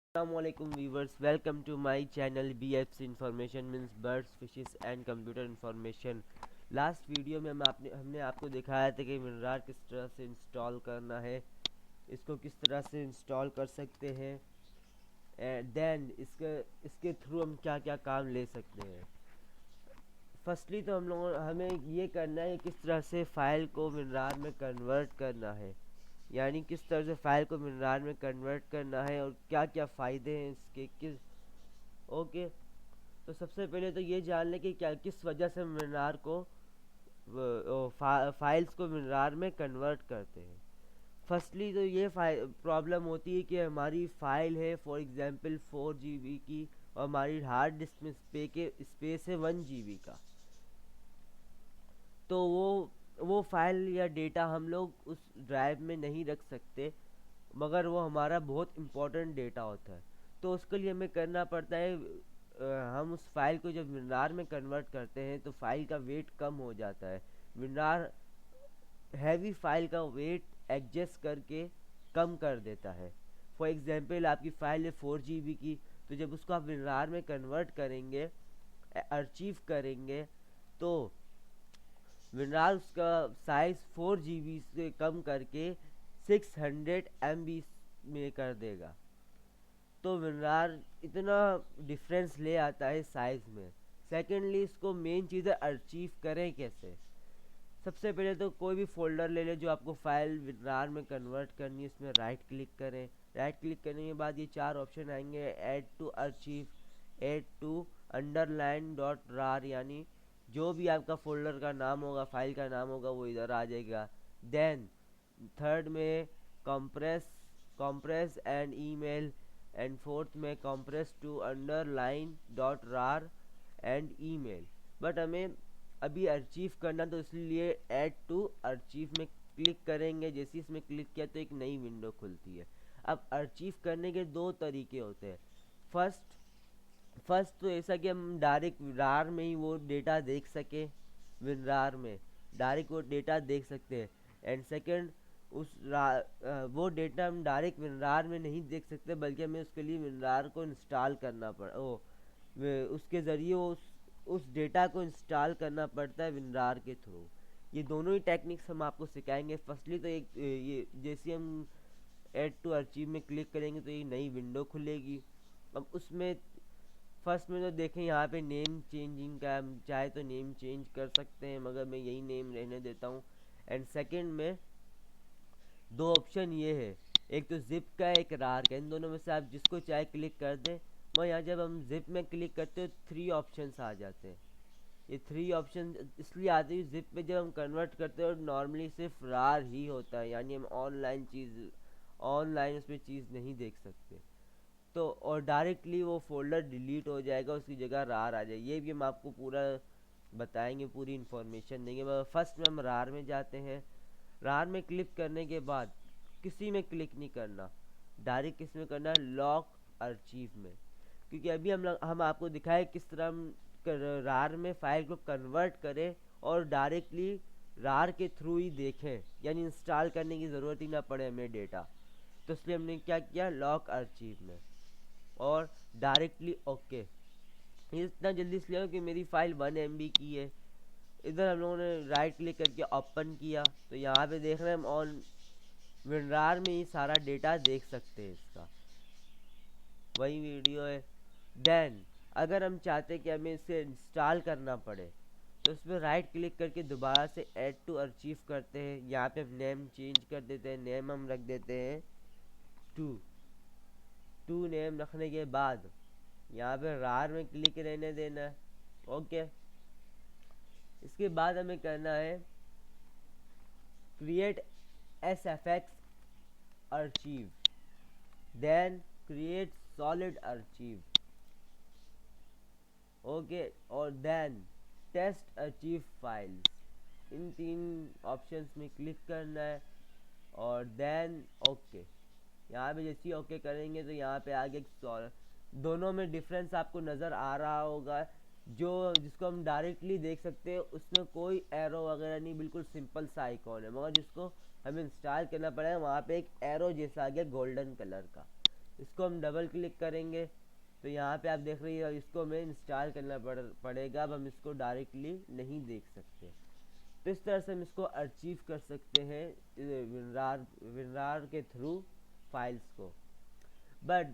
Assalamualaikum viewers, welcome to my channel BFC Information means Birds, Fishes and Computer Information। Last video में हमने आपको दिखाया था कि मिनरार किस तरह से इंस्टॉल करना है, इसको किस तरह से इंस्टॉल कर सकते हैं एंड देन इसके थ्रू हम क्या क्या काम ले सकते हैं। फर्स्टली तो हमें ये करना है किस तरह से फ़ाइल को मिनरार में कन्वर्ट करना है, यानी किस तरह से फ़ाइल को मिनरार में कन्वर्ट करना है और क्या क्या फ़ायदे हैं इसके किस। ओके, तो सबसे पहले तो ये जान लें कि क्या किस वजह से मिनरार को फाइल्स को मिनरार में कन्वर्ट करते हैं। फर्स्टली तो ये प्रॉब्लम होती है कि हमारी फ़ाइल है फॉर एग्जांपल 4 GB की और हमारी हार्ड डिस्क में स्पेस है 1 GB का। तो वो फाइल या डेटा हम लोग उस ड्राइव में नहीं रख सकते, मगर वो हमारा बहुत इम्पोर्टेंट डेटा होता है। तो उसके लिए हमें करना पड़ता है, हम उस फाइल को जब विनार में कन्वर्ट करते हैं तो फाइल का वेट कम हो जाता है। विनार हैवी फाइल का वेट एडजस्ट करके कम कर देता है। फॉर एग्जांपल आपकी फ़ाइल है 4 GB की, तो जब उसको आप विनार में कन्वर्ट करेंगे, अचीव करेंगे, तो विनार उसका साइज़ 4 GB से कम करके 600 MB में कर देगा। तो विनरार इतना डिफरेंस ले आता है साइज़ में। सेकेंडली इसको मेन चीज़ है अचीव करें कैसे। सबसे पहले तो कोई भी फोल्डर ले लें जो आपको फाइल विनरार में कन्वर्ट करनी है, इसमें राइट क्लिक करें। राइट क्लिक करने के बाद ये 4 ऑप्शन आएंगे, add to archive, add to underline dot rar, यानी जो भी आपका फोल्डर का नाम होगा, फाइल का नाम होगा, वो इधर आ जाएगा। देन थर्ड में compress compress and email, and fourth में कंप्रेस टू अंडरलाइन डॉट रार एंड ईमेल। बट हमें अभी अचीव करना, तो इसलिए ऐड टू अचीव में क्लिक करेंगे। जैसे इसमें क्लिक किया तो एक नई विंडो खुलती है। अब अचीव करने के दो तरीके होते हैं। फर्स्ट फर्स्ट तो ऐसा कि हम डायरेक्ट रार में ही वो डेटा देख सके, विनरार में डायरेक्ट वो डेटा देख सकते हैं। एंड सेकंड, वो डेटा हम डायरेक्ट विनरार में नहीं देख सकते, बल्कि हमें उसके लिए विनरार को इंस्टॉल करना उसके ज़रिए उस डेटा को इंस्टॉल करना पड़ता है विनरार के थ्रू। ये दोनों ही टेक्निक्स हम आपको सिखाएंगे। फर्स्टली तो एक ये जैसे हम ऐड टू अचीव में क्लिक करेंगे तो ये नई विंडो खुलेगी। अब उसमें फर्स्ट में तो देखें यहाँ पे नेम चेंजिंग का, हम चाहे तो नेम चेंज कर सकते हैं, मगर मैं यही नेम रहने देता हूँ। एंड सेकंड में दो ऑप्शन ये है, एक तो जिप का है, एक रार का। इन दोनों में से आप जिसको चाहे क्लिक कर दें। और यहाँ जब हम जिप में क्लिक करते हो 3 ऑप्शंस आ जाते हैं। ये 3 ऑप्शन इसलिए आते हैं, जिप पे जब हम कन्वर्ट करते हो नॉर्मली सिर्फ रार ही होता है, यानी हम ऑनलाइन उसमें चीज़ नहीं देख सकते। तो और डायरेक्टली वो फोल्डर डिलीट हो जाएगा, उसकी जगह रार आ जाएगी। ये भी हम आपको पूरा बताएंगे, पूरी इन्फॉर्मेशन देंगे। मगर फर्स्ट में हम रार में जाते हैं। रार में क्लिक करने के बाद किसी में क्लिक नहीं करना, डायरेक्ट किस में करना है, लॉक अर्चीव में। क्योंकि अभी हम आपको दिखाए किस तरह हम रार में फाइल को कन्वर्ट करें और डायरेक्टली रार के थ्रू ही देखें, यानी इंस्टॉल करने की ज़रूरत ही ना पड़े हमें डेटा। तो इसलिए हमने क्या किया, लॉक अर्चीव में और डायरेक्टली ओके। ये इतना जल्दी इसलिए कि मेरी फाइल 1 MB की है। इधर हम लोगों ने राइट क्लिक करके ओपन किया, तो यहाँ पे देख रहे हैं हम ऑन विनरार में ही सारा डेटा देख सकते हैं, इसका वही वीडियो है। देन अगर हम चाहते हैं कि हमें इसे इंस्टॉल करना पड़े, तो उसमें राइट क्लिक करके दोबारा से ऐड टू अचीव करते हैं। यहाँ पे हम नेम चेंज कर देते हैं, नेम हम रख देते हैं टू। नेम रखने के बाद यहाँ पे रार में क्लिक रहने देना है। ओके, इसके बाद हमें करना है create S F X archive, then create solid archive. Okay, और देन टेस्ट अचीव फाइल्स। इन 3 ऑप्शंस में क्लिक करना है और देन ओके। यहाँ पे जैसे ओके करेंगे तो यहाँ पे आगे दोनों में डिफरेंस आपको नज़र आ रहा होगा। जो जिसको हम डायरेक्टली देख सकते हैं उसमें कोई एरो वगैरह नहीं, बिल्कुल सिंपल सा आइकॉन है। मगर जिसको हमें इंस्टॉल करना पड़ेगा वहाँ पे एक एरो जैसा आ गया गोल्डन कलर का। इसको हम डबल क्लिक करेंगे तो यहाँ पे आप देख रही है इसको हमें इंस्टॉल करना पड़ेगा। अब हम इसको डायरेक्टली नहीं देख सकते। तो इस तरह से हम इसको अचीव कर सकते हैं विनरार के थ्रू फाइल्स को। बट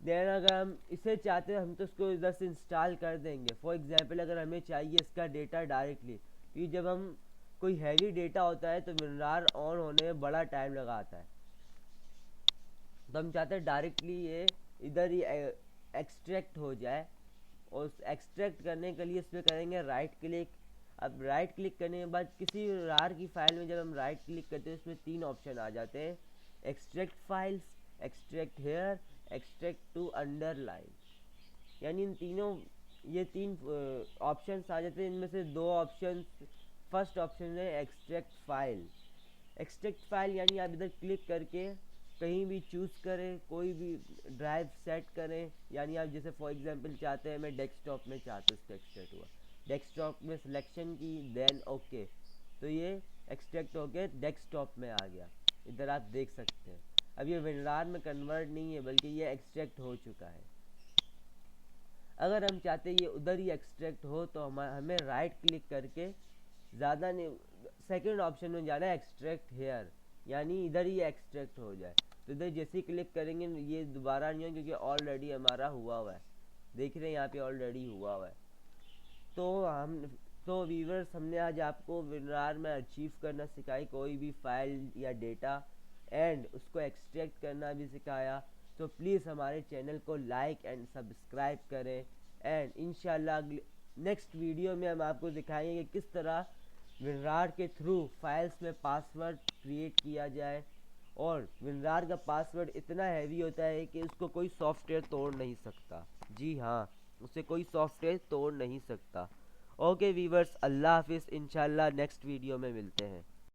देन अगर हम इसे चाहते हैं हम तो इसको इधर से इंस्टॉल कर देंगे। फॉर एग्जांपल अगर हमें चाहिए इसका डेटा डायरेक्टली, क्योंकि जब हम कोई हैवी डेटा होता है तो विनरार ऑन होने में बड़ा टाइम लगाता है, तो हम चाहते हैं डायरेक्टली ये इधर ही एक्सट्रैक्ट हो जाए। और एक्सट्रैक्ट करने के लिए इस पर करेंगे राइट क्लिक। अब राइट क्लिक करने के बाद किसी रार की फाइल में जब हम राइट क्लिक करते हैं उसमें 3 ऑप्शन आ जाते हैं, extract files, extract here, extract to underline. यानी इन तीनों ये 3 ऑप्शंस आ जाते हैं। इनमें से 2 ऑप्शन, फर्स्ट ऑप्शन है एक्सट्रैक्ट फाइल। एक्सट्रैक्ट फाइल यानी आप इधर क्लिक करके कहीं भी चूज़ करें, कोई भी ड्राइव सेट करें। यानी आप जैसे फॉर एग्जांपल चाहते हैं मैं डेस्कटॉप में चाहते इसका एक्सट्रैक्ट हुआ, डेस्कटॉप में सिलेक्शन की देन ओके, तो ये एक्सट्रैक्ट होके डेस्कटॉप में आ गया। इधर आप देख सकते हैं अब ये विनरार में कन्वर्ट नहीं है बल्कि ये एक्सट्रैक्ट हो चुका है। अगर हम चाहते ये उधर ही एक्सट्रैक्ट हो तो हमें राइट क्लिक करके ज़्यादा नहीं, सेकंड ऑप्शन में जाना है एक्सट्रैक्ट हेयर, यानी इधर ही एक्सट्रैक्ट हो जाए। तो इधर जैसे ही क्लिक करेंगे ये दोबारा नहीं हो क्योंकि ऑलरेडी हमारा हुआ हुआ है। देख रहे हैं यहाँ पे ऑलरेडी हुआ हुआ है। तो व्यूअर्स हमने आज आपको विनरार में अचीव करना सिखाई, कोई भी फाइल या डेटा एंड उसको एक्सट्रैक्ट करना भी सिखाया। तो प्लीज़ हमारे चैनल को लाइक एंड सब्सक्राइब करें एंड इंशाल्लाह नेक्स्ट वीडियो में हम आपको दिखाएंगे कि किस तरह विनरार के थ्रू फाइल्स में पासवर्ड क्रिएट किया जाए। और विनरार का पासवर्ड इतना हैवी होता है कि उसको कोई सॉफ्टवेयर तोड़ नहीं सकता। जी हाँ, उसे कोई सॉफ्टवेयर तोड़ नहीं सकता। ओके वीवर्स, अल्लाह हाफिज़, इंशाल्लाह नेक्स्ट वीडियो में मिलते हैं।